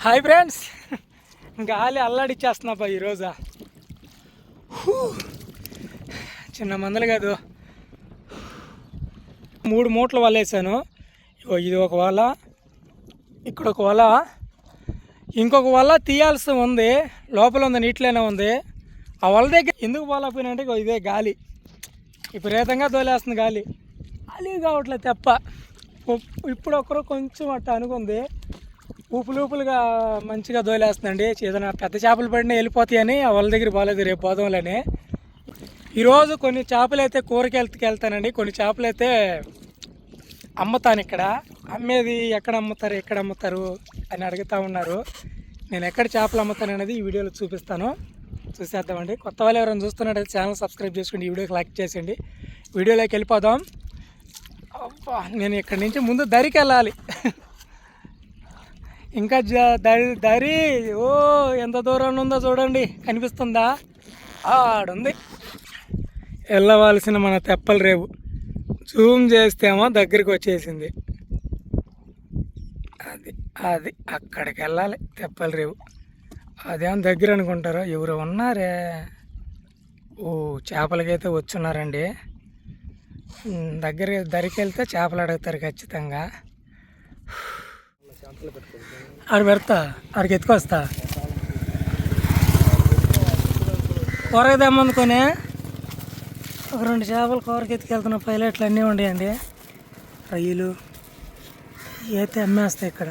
Hi friends, గాలి అల్లాడిచ్చేస్తున్నా ఈరోజు. చిన్న మందలు కాదు, 3 మూటలు వలేసాను. ఇది ఒక వల, ఇక్కడ ఒక వల, ఇంకొక వల తీయాల్సి ఉంది. లోపల ఉంది, నీటిలోనే ఉంది. ఆ వల దగ్గర ఎందుకు పోలేకపోయినంటే ఇదే గాలి విపరీతంగా తోలేస్తుంది. గాలి కావట్లేదు తెప్ప. ఇప్పుడు ఒకరు కొంచెం అట్ట అనుకుంది, ఊపులుగా మంచిగా దోలేస్తుందండి. ఏదైనా పెద్ద చేపలు పడినా వెళ్ళిపోతాయని ఆ వల దగ్గర పోలేదు, రేపు పోదాంలని. ఈరోజు కొన్ని చేపలు అయితే కూరకి వెళ్తానండి, కొన్ని చేపలు అయితే అమ్ముతాను. ఇక్కడ అమ్మేది ఎక్కడ అమ్ముతారు అని అడుగుతూ ఉన్నారు. నేను ఎక్కడ చేపలు అమ్ముతాను అనేది ఈ వీడియోలో చూపిస్తాను, చూసేద్దామండి. కొత్త వాళ్ళు ఎవరైనా చూస్తున్నట్టయితే ఛానల్ సబ్స్క్రైబ్ చేసుకోండి, ఈ వీడియోకి లైక్ చేసేయండి. వీడియోలోకి వెళ్ళిపోదాం. నేను ఇక్కడి నుంచి ముందు దరికి వెళ్ళాలి. ఇంకా దరి ఓ ఎంత దూరం ఉందో చూడండి, కనిపిస్తుందా? ఆడుంది వెళ్ళవలసిన మన తెప్పల రేవు. జూమ్ చేస్తేమో దగ్గరికి వచ్చేసింది. అది అక్కడికి వెళ్ళాలి, తెప్పల రేవు. అదేమో దగ్గర అనుకుంటారు, ఎవరు ఉన్నారే. ఓ చేపలకైతే వచ్చున్నారండి. దరికి వెళ్తే చేపలు అడుగుతారు ఖచ్చితంగా. ఆడ పెడతా, ఆడికి ఎత్తుకొస్తా. కూరకి తెమ్మందుకొని ఒక 2 చేపలు కూరకి ఎత్తుకెళ్తున్న పైలట్లు అన్నీ ఉండేయండి. రొయ్యలు అయితే అమ్మేస్తాయి ఇక్కడ.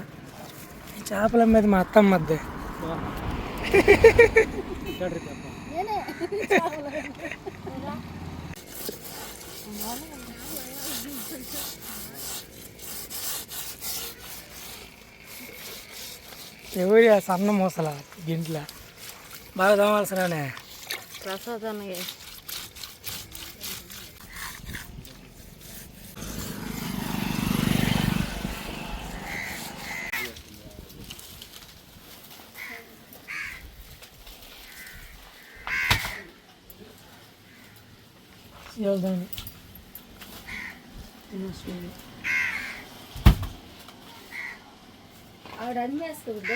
చేపలు అమ్మేది మా అత్తమ్మద్దే. ఎవరి సన్న మూసల గింట్ల బాగా తోమాల్సినానే ప్రసాదానికి. ఆవిడ అమ్మేస్తుంది.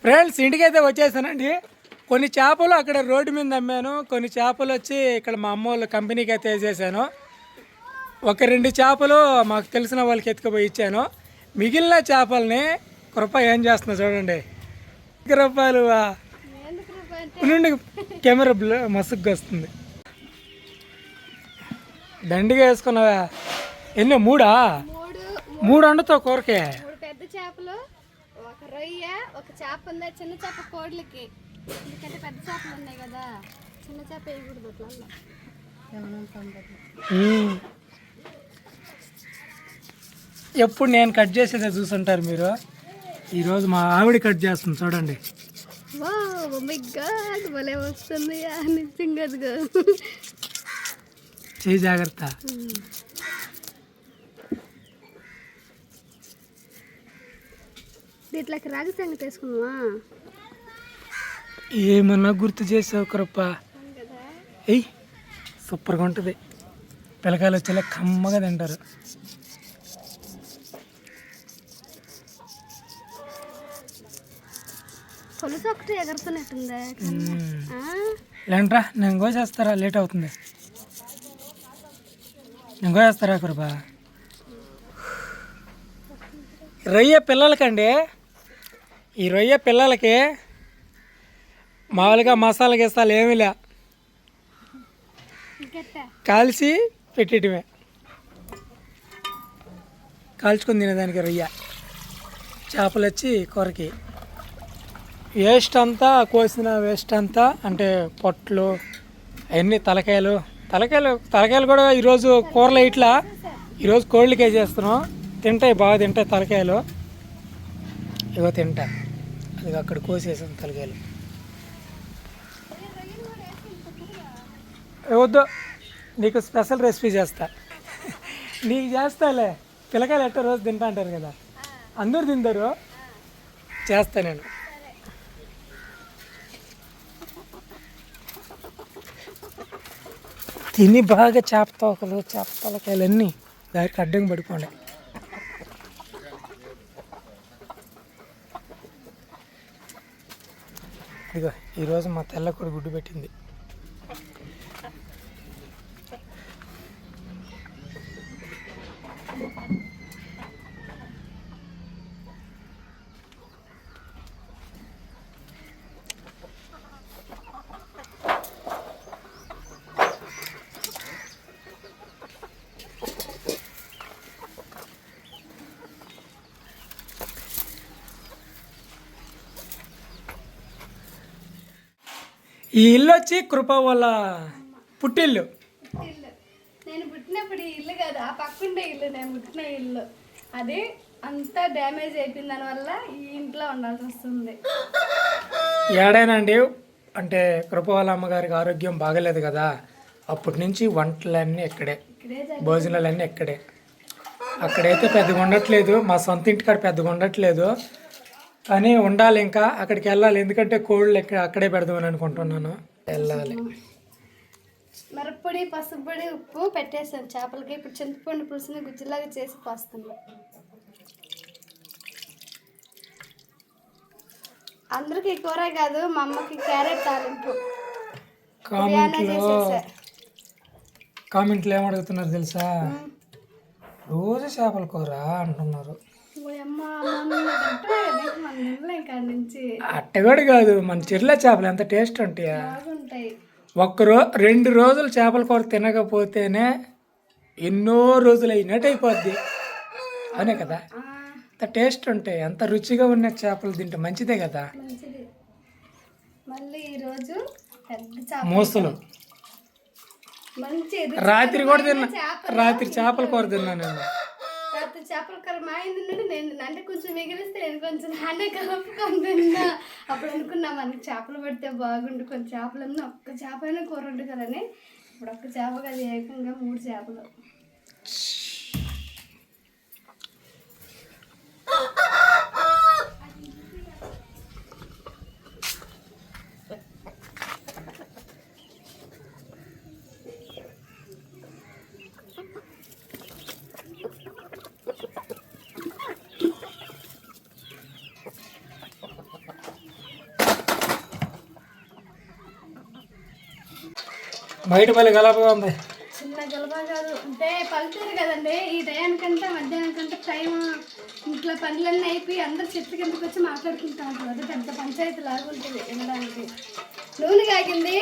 ఫ్రెండ్స్, ఇంటికైతే వచ్చేసానండి. కొన్ని చేపలు అక్కడ రోడ్డు మీద అమ్మాను, కొన్ని చేపలు వచ్చి ఇక్కడ మా అమ్మ వాళ్ళ కంపెనీకి అయితే వేసేసాను. ఒక 2 చేపలు మాకు తెలిసిన వాళ్ళకి ఎత్తుకుపోయి ఇచ్చాను. మిగిలిన చేపల్ని కృప ఏం చేస్తున్నా చూడండి. రూపాయలు నుండి కెమెరా మసుగ్గా వస్తుంది. దండిగా వేసుకున్నావా? ఎన్నో 3 వండుతావు కూరకే. 3 పెద్ద చేపలు, ఒక రొయ్య, ఒక చేప ఉంది. చిన్న చేప కోడ్లకి, ఎందుకంటే పెద్ద చేపలు ఉన్నాయి కదా, చిన్న చేప వేయకూడదు. ఎప్పుడు నేను కట్ చేసేదే చూసుంటారు మీరు. ఈరోజు మా ఆవిడ కట్ చేస్తుంది చూడండి. వస్తుంది చేయి జాగ్రత్త. ఇట్లకి రాగి సంగతి వేసుకున్నావా? ఏమన్నా గుర్తు చేసావు కృప. ఎయ్ సూపర్గా ఉంటుంది. పిల్లకాయలు వచ్చేలా కమ్మగా తింటారు. పులుసు ఒకటి ఎగురుతున్నట్టుందా? లేంట్రా, నేను కోసేస్తారా? లేట్ అవుతుంది. నేను కోసేస్తారా కృపా? రొయ్య పిల్లలకండి, ఈ రొయ్య పిల్లలకి మామూలుగా మసాలా గీసాలు ఏమీ లే, కాల్చి పెట్టేయటమే. కాల్చుకొని తినేదానికి రొయ్య. చేపలు వచ్చి కూరకి. వేస్ట్ అంతా, కోసిన వేస్ట్ అంతా అంటే పొట్లు అవన్నీ, తలకాయలు కూడా ఈరోజు కూరలో ఇట్లా. ఈరోజు కోళ్ళకి వేసేస్తున్నాం. తింటాయి, బాగా తింటాయి తలకాయలు. ఇగో తింటా. అది అక్కడ కోసేసాం తలకాయలు. వద్దు, నీకు స్పెషల్ రెసిపీ చేస్తా. నీకు చేస్తాలే. పిల్లకాయలు ఎట్టో రోజు తింటా అంటారు కదా, అందరూ తింటారు. చేస్తా నేను. తిని బాగా చేప తోకలు చేప తలకాయలు అన్నీ దానికి అడ్డంగా పడిపోండి. ఇదిగో ఈరోజు మా తెల్ల కూడా గుడ్డు పెట్టింది. ఈ ఇల్లు వచ్చి కృప వాళ్ళ పుట్టిల్లు. ఇల్లు నేను పుట్టినప్పుడు ఈ ఇల్లు కాదు, ఆ పక్కుండే ఇల్లు నేను పుట్టిన ఇల్లు. అది అంతా డ్యామేజ్ అయిపోయింది, దానివల్ల ఈ ఇంట్లో ఉండాల్సి వస్తుంది. ఏడైనండి అంటే కృప వాళ్ళ అమ్మగారికి ఆరోగ్యం బాగలేదు కదా, అప్పటి నుంచి వంటలన్నీ ఎక్కడే, భోజనాలన్నీ ఎక్కడే. అక్కడైతే పెద్దగా ఉండట్లేదు, మా సొంత ఇంటికాడ పెద్దగా ఉండట్లేదు, కానీ ఉండాలి. ఇంకా అక్కడికి వెళ్ళాలి, ఎందుకంటే కోళ్ళు అక్కడే పెడదామని అనుకుంటున్నాను. వెళ్ళాలి. మిరప్పొడి, పసుపు పొడి, ఉప్పు పెట్టేసాను చేపలకి. ఇప్పుడు చింతపండు పులుసుని గుజ్జులాగా చేసి పోస్తున్నాను. అందరికి కూర కాదు, మా అమ్మకి క్యారెట్ తాలింపు. కామెంట్లు ఏమడుగుతున్నారు తెలుసా, రోజు చేపల కూర అంటున్నారు. అట్టగడు కాదు, మన చెర్ల చేపలు ఎంత టేస్ట్ ఉంటాయా. 2 రోజులు చేపల కూర తినకపోతేనే ఎన్నో రోజులు అయినట్టు అయిపోద్ది అనే కదా. అంత టేస్ట్ ఉంటాయి, అంత రుచిగా ఉన్న చేపలు తింటే మంచిదే కదా. మోసలు రాత్రి కూడా తిన్నా, రాత్రి చేపల కూర తిన్నాను నేను. చేపల కూర మా ఆయన తిన్నాడు, నేను అంటే కొంచెం మిగిలిస్తే నేను కొంచెం నాన్నే కలుపుకొని తిన్నా. అప్పుడు అనుకున్నా మనకి చేపలు పడితే బాగుండు, కొన్ని చేపలన్నా ఒక్క చేప అయినా కూర ఉండు కదని. ఇప్పుడు ఒక్క చేప కదా, ఏకంగా 3 చేపలు. బయట పల్లి గలపగా ఉంది, చిన్న గలప కాదు, అంటే పలుతుంది కదండి. ఈ టయానికంటే మధ్యాహ్నానికంటే టైం ఇంట్లో పనులన్నీ అయిపోయి అందరు చెట్ల కిందకి వచ్చి మాట్లాడుకుంటా ఉంటారు. అది పెద్ద పంచాయతీ లాగా ఉంటుంది వినడానికి. నూనె కాగింది,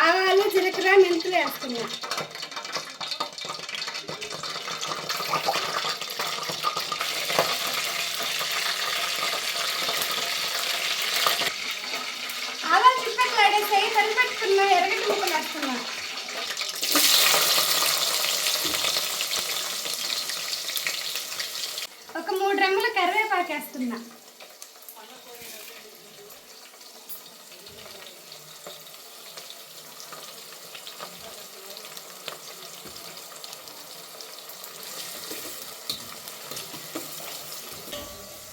ఆవాలు, జీలకర్ర, మెంతులు వేసుకున్నా. ఆవాలు చిప్పట్లు ఆడేసాయి, కలిపెట్టుకున్నా, ఎర్రగడ్డ ముక్కలు వేసుకున్నా. ఒక 3 రెమ్మల కరివేపాకు వేస్తున్నా.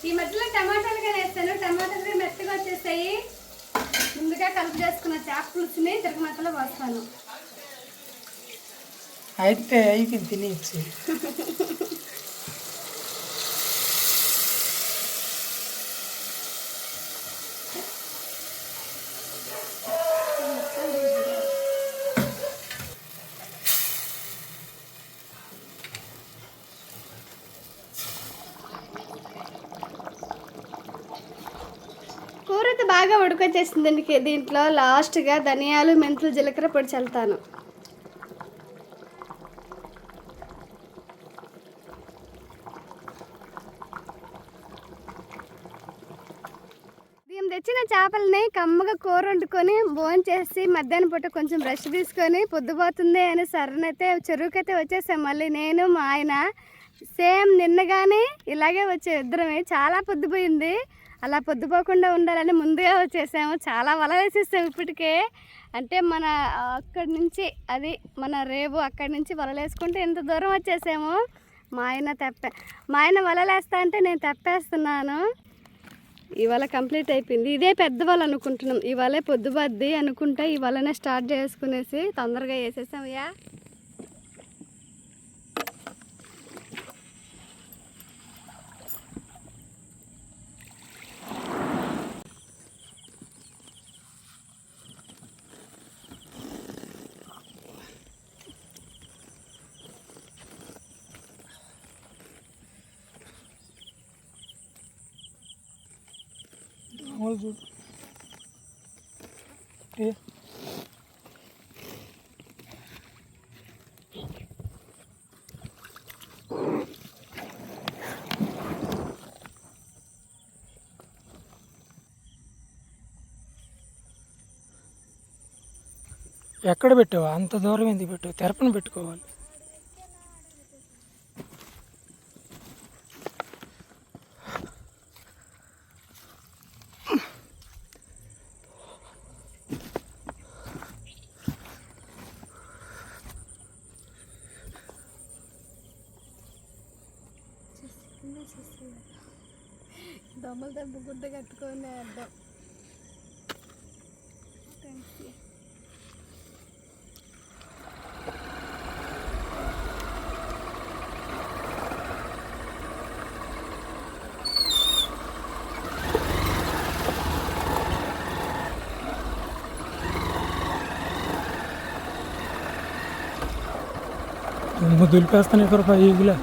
ఈ మధ్యలో టమాటాలు కూడా వేస్తాను, టమాటాలు మెత్తగా వచ్చేస్తాయి. ముందుగా కలిపి చేసుకున్న చేప పులుసుని తిరగమతలో పోస్తాను. అయితే అయిపోయింది, తినేసి కూర అయితే బాగా ఉడకొచ్చేసిందండి. దీంట్లో లాస్ట్గా ధనియాలు, మెంతులు, జీలకర్ర పొడి చల్లుతాను. దీని తెచ్చిన చేపలని కమ్మగా కూర వండుకొని భోజనం చేసి మధ్యాహ్నం పూట కొంచెం బ్రష్ తీసుకొని పొద్దుపోతుంది అని సరనైతే చెరువుకైతే వచ్చేసాం. మళ్ళీ నేను మా ఆయన సేమ్ నిన్నగానే ఇలాగే వచ్చే ఇద్దరమే. చాలా పొద్దుపోయింది, అలా పొద్దుపోకుండా ఉండాలని ముందుగా వచ్చేసాము. చాలా వల వేసేసాము ఇప్పటికే. అంటే మన అక్కడి నుంచి అది మన రేవు అక్కడి నుంచి వలలు వేసుకుంటే ఎంత దూరం వచ్చేసాము. మా ఆయన వలలు వేస్తా అంటే నేను తెప్పేస్తున్నాను. ఇవాళ కంప్లీట్ అయిపోయింది. ఇదే పెద్ద వల అనుకుంటున్నాం, ఇవాళే పొద్దుబద్ది అనుకుంటా. ఇవాళనే స్టార్ట్ చేసుకునేసి తొందరగా వేసేసాం. మూల చూడు. ఎక్కడ పెట్టావా? అంత దూరం ఎందుకు పెట్టావు? తెరపన పెట్టుకోవాలి. దొమ్మల దెబ్బ గుడ్డ కట్టుకొని అడ్డం. దులిపేస్తాను ఇక్కడ ఈగులా.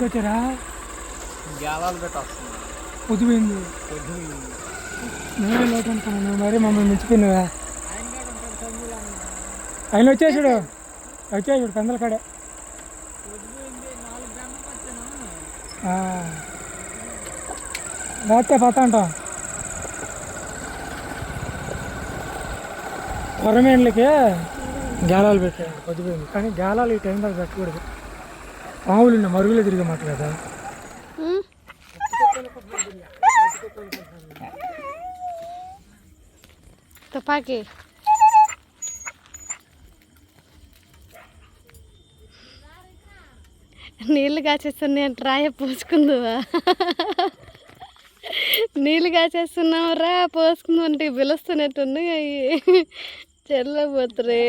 వచ్చారా? పొద్దుపోయింది. నేనే లేట్ అనుకున్నాను. మరి మమ్మల్ని మించిపోయినవా? ఆయన వచ్చేసాడు పెందల కాడే. రాత్రి పోతా అంటాం కొరమేండ్లకి గాలాలు పెట్టాడు. పొద్దుపోయింది. కానీ గాలాలు ఈ టైం దాకా పెట్టకూడదు. పావులు మరుగులో తిరిగే మాట కదా. తుపాకీ నీళ్ళు కాచేస్తున్నాయి అంటే రాయ పోసుకుందువా? నీళ్ళు కాచేస్తున్నావు రా పోసుకుందాం అంటే పిలుస్తున్నట్టుంది. అవి చెల్లబోతురే.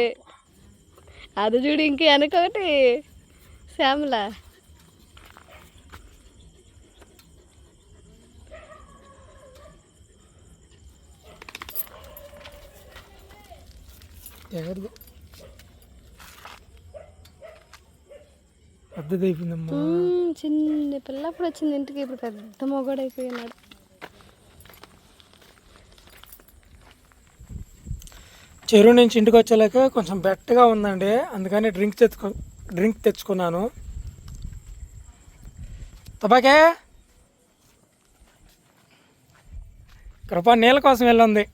అది చూడు ఇంక వెనకొకటి శ్యామల. పెద్దది అయిపోయిందమ్మా. చిన్న పిల్లప్పుడు వచ్చింది ఇంటికి, ఇప్పుడు పెద్ద మొగడు అయిపోయినాడు. చెరువు నుంచి ఇంటికి వచ్చేలాక కొంచెం బెట్టగా ఉందండి, అందుకని డ్రింక్ తెచ్చుకున్నాను. తుపాకే కృప నీళ్ళ కోసం వెళ్ళింది.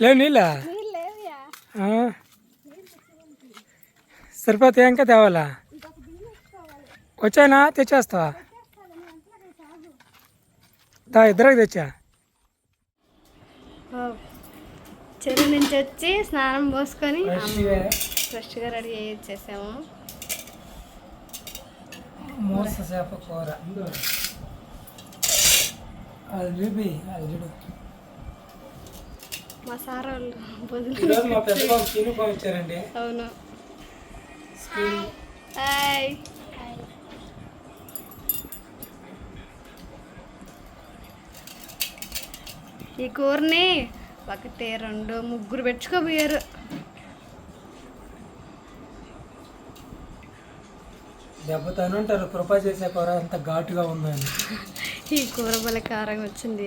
లేవు నీళ్ళ సరిపోతే ఇంకా తేవాలా? వచ్చానా? తెచ్చేస్తావా? ఇద్దరికి తెచ్చా. చెరువు నుంచి వచ్చి స్నానం పోసుకొని ఫ్రెష్గా రెడీ అయ్యి వచ్చేసాము. మోస చేప కూర అది మా సార్ వాళ్ళు మా పెద్ద బాబు తిని పంపించారండి. అవును. హాయ్. ఈ కూరని 1, 2, 3 పెట్టుకోపోయారు. దెబ్బతాను అంటారు కృప చేసే కూర ఎంత ఘాటుగా ఉందని. ఈ కూర భలే కారంగా వచ్చింది.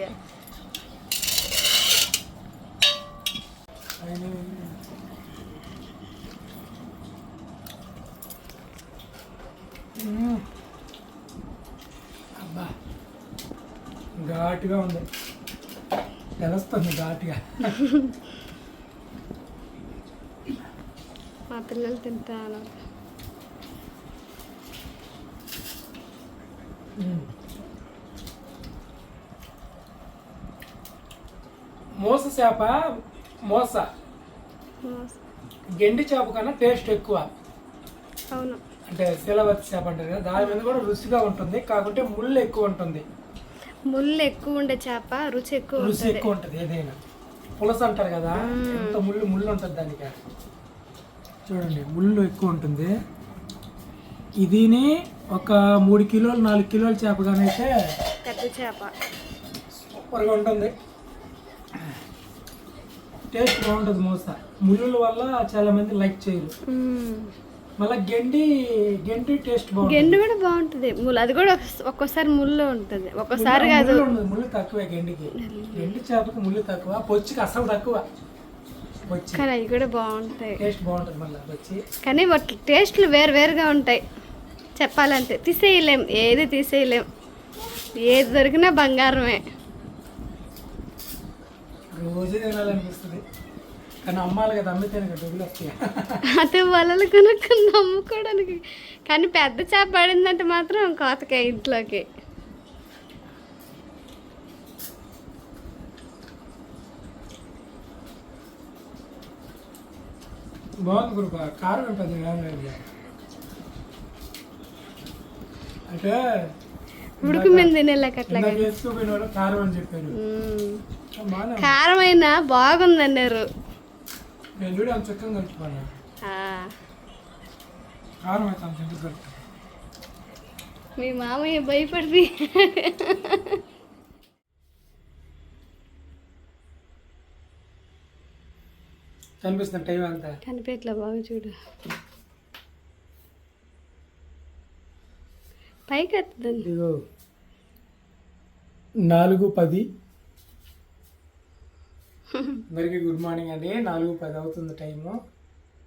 అబ్బా ఘాటుగా ఉంది, తెలుస్తుంది ఘాటుగా. మా పిల్లలు తింటాను. మోస చేప, మోస గెండి చేప కన్నా టేస్ట్ ఎక్కువ. అవును, అంటే శిలవతి చేప అంటారు కదా, దాని మీద కూడా రుచిగా ఉంటుంది, కాకుంటే ముళ్ళు ఎక్కువ ఉంటుంది. ముళ్ళు ఎక్కువ ఉండే చేప రుచి ఎక్కువ ఉంటుంది. ఏదైనా పులస అంటారు కదా, ఎంత ముళ్ళు ఉంటుంది దానికి. చూడండి, ముళ్ళు ఎక్కువ ఉంటుంది. ఇదిని ఒక 3 కిలోలు 4 కిలోల చేప కానీ అయితే పెద్ద చేప సూపర్గా ఉంటుంది, టేస్ట్ బాగుంటుంది. మోస ముళ్ళుల వల్ల చాలా మంది లైక్ చేయరు. మళ్ళీ గెండి టేస్ట్ బాగుంటుంది. గెండి కూడా బాగుంటుంది, ముళ్ళు అది కూడా ఒక్కోసారి ముళ్ళు ఉంటుంది, ఒక్కోసారి కాదు. ముళ్ళు తక్కువే గెండికి, గెండి చేపకి ముళ్ళు తక్కువ, పొచ్చికి అసలు తక్కువ. కానీ అవి కూడా బాగుంటాయి, టేస్ట్ బాగుంటుంది మళ్ళీ వచ్చి. కానీ వాటి టేస్ట్లు వేరుగా ఉంటాయి. చెప్పాలంటే తీసేయలేం, ఏది తీసేయలేం, ఏది దొరికినా బంగారమే. రోజు తినాలనిపిస్తుంది, కానీ అమ్మాలి కదా, అమ్మితేనే కదా డబ్బులు వస్తాయి. అదే వలలు కొనుక్కుని అమ్ముకోవడానికి. కానీ పెద్ద చేప పడిందంటే మాత్రం కోతకే ఇంట్లోకి. బాగుంది గురు, కారం ఉంటుంది అంటే ఉడుకు మీద తినేలాక అట్లా వేసుకుపోయిన వాళ్ళు కారం అని చెప్పారు. కారం అయినా బాగుందన్నారు. నేను చూడ అంత చక్కగా కలుపుకోవాలి, కారం అయితే అంత ఎందుకు కలుపు. మీ మామయ్య భయపడి కనిపిస్తుంది టైం అంతా, కనిపించట్లా, బాగా చూడు పైకి వస్తుంది. ఇదిగో 4:10. అందరికీ గుడ్ మార్నింగ్ అండి. 4:10 అవుతుంది టైము.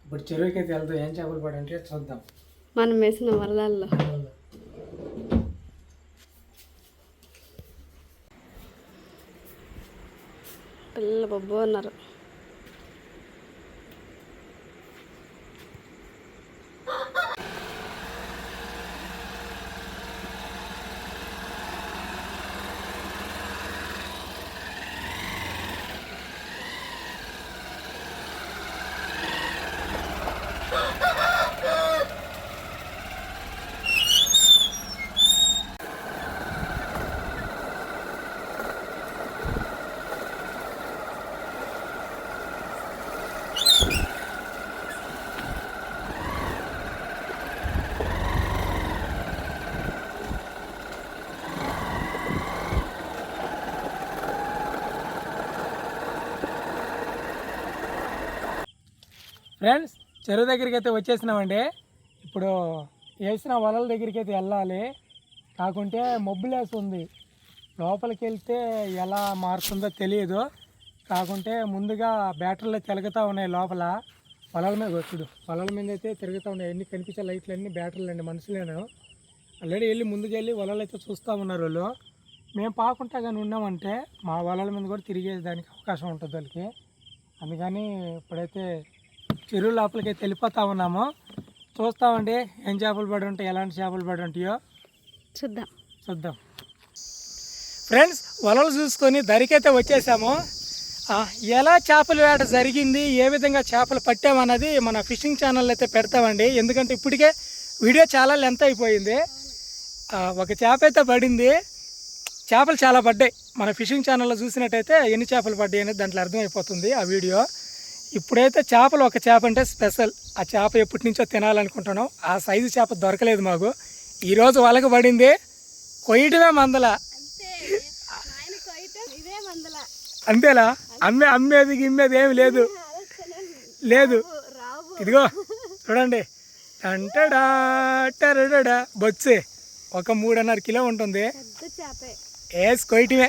ఇప్పుడు చెరువుకి అయితే వెళ్తాం, ఏం చేపలు పడంటే చూద్దాం. మనం వేసిన వరదల్లో పిల్లలు బొబ్బు ఉన్నారు. ఫ్రెండ్స్, చెరువు దగ్గరికి అయితే వచ్చేసినామండి. ఇప్పుడు వేసిన వలల దగ్గరికి అయితే వెళ్ళాలి, కాకుంటే మబ్బులేసి ఉంది. లోపలికి వెళ్తే ఎలా మారుతుందో తెలియదు, కాకుంటే ముందుగా బ్యాటరీలో తిరుగుతూ ఉన్నాయి లోపల. వలల మీద వచ్చుడు, వలల మీద అయితే తిరుగుతూ ఉన్నాయి. ఎన్ని కనిపించే లైట్లు అన్నీ బ్యాటరీలు అండి, మనుషులేను. ఆల్రెడీ వెళ్ళి ముందుకు వెళ్ళి వలలు అయితే చూస్తూ ఉన్నారు వాళ్ళు. మేము పాకుంటా కానీ ఉన్నామంటే మా వలల మీద కూడా తిరిగేదానికి అవకాశం ఉంటుంది వాళ్ళకి. అందుకని ఇప్పుడైతే చెరువు లోపలికి అయితే వెళ్ళిపోతూ ఉన్నాము. చూస్తామండి ఏం చేపలు పడి ఉంటాయి, ఎలాంటి చేపలు పడి ఉంటాయో చూద్దాం. ఫ్రెండ్స్, వలలు చూసుకొని దరికైతే వచ్చేసాము. ఎలా చేపల వేట జరిగింది, ఏ విధంగా చేపలు పట్టామన్నది మన ఫిషింగ్ ఛానల్ అయితే పెడతామండి. ఎందుకంటే ఇప్పటికే వీడియో చాలా లెంత్ అయిపోయింది. ఒక చేప అయితే పడింది, చేపలు చాలా పడ్డాయి. మన ఫిషింగ్ ఛానల్లో చూసినట్టయితే ఎన్ని చేపలు పడ్డాయి అనేది దాంట్లో అర్థమైపోతుంది ఆ వీడియో. ఇప్పుడైతే చేపలు ఒక చేప అంటే స్పెషల్. ఆ చేప ఎప్పటి నుంచో తినాలనుకుంటున్నాం, ఆ సైజు చేప దొరకలేదు మాకు. ఈరోజు వలకు పడింది, కొయ్యటమే మందల. అంతేలా అమ్మేది గిమ్మేది ఏమి లేదు. ఇదిగో చూడండి, టంటడా బొచ్చే ఒక 3.5 కిలో ఉంటుంది. వేసి కొయ్యటమే,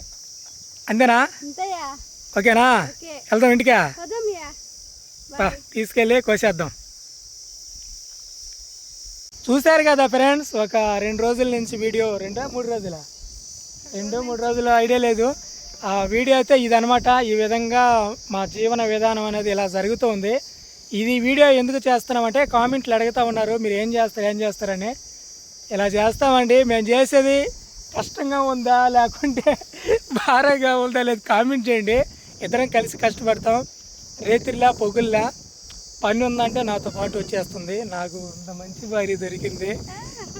అంతేనా? ఓకేనా? వెళ్దాం ఇంటికా? తీసుకెళ్ళి కోసేద్దాం. చూశారు కదా ఫ్రెండ్స్, ఒక 2 రోజుల నుంచి వీడియో, 2-3 రోజుల 2-3 రోజులు ఐడియా లేదు. ఆ వీడియో అయితే ఇదనమాట. ఈ విధంగా మా జీవన విధానం అనేది ఇలా జరుగుతుంది. ఇది వీడియో ఎందుకు చేస్తున్నామంటే కామెంట్లు అడుగుతూ ఉన్నారు, మీరు ఏం చేస్తారని. ఇలా చేస్తామండి. మేము చేసేది కష్టంగా ఉందా లేకుంటే భారంగా ఉందా లేదు కామెంట్ చేయండి. ఇద్దరం కలిసి కష్టపడతాం. రేతిల్లా పొగుల్లా పని ఉందంటే నాతో పాటు వచ్చేస్తుంది. నాకు ఇంత మంచి భార్య దొరికింది,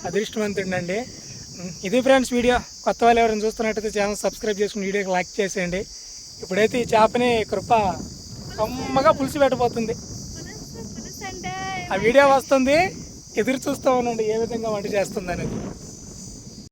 అదృష్టవంతుండండి. ఇది ఫ్రెండ్స్ వీడియో. కొత్త వాళ్ళు ఎవరైనా చూస్తున్నట్టయితే ఛానల్ సబ్స్క్రైబ్ చేసుకుని వీడియోకి లైక్ చేసేయండి. ఇప్పుడైతే ఈ చేపని కృప కమ్మగా పులుసు పెట్టబోతుంది. ఆ వీడియో వస్తుంది, ఎదురు చూస్తూ ఉండండి ఏ విధంగా వంట చేస్తుంది అనేది.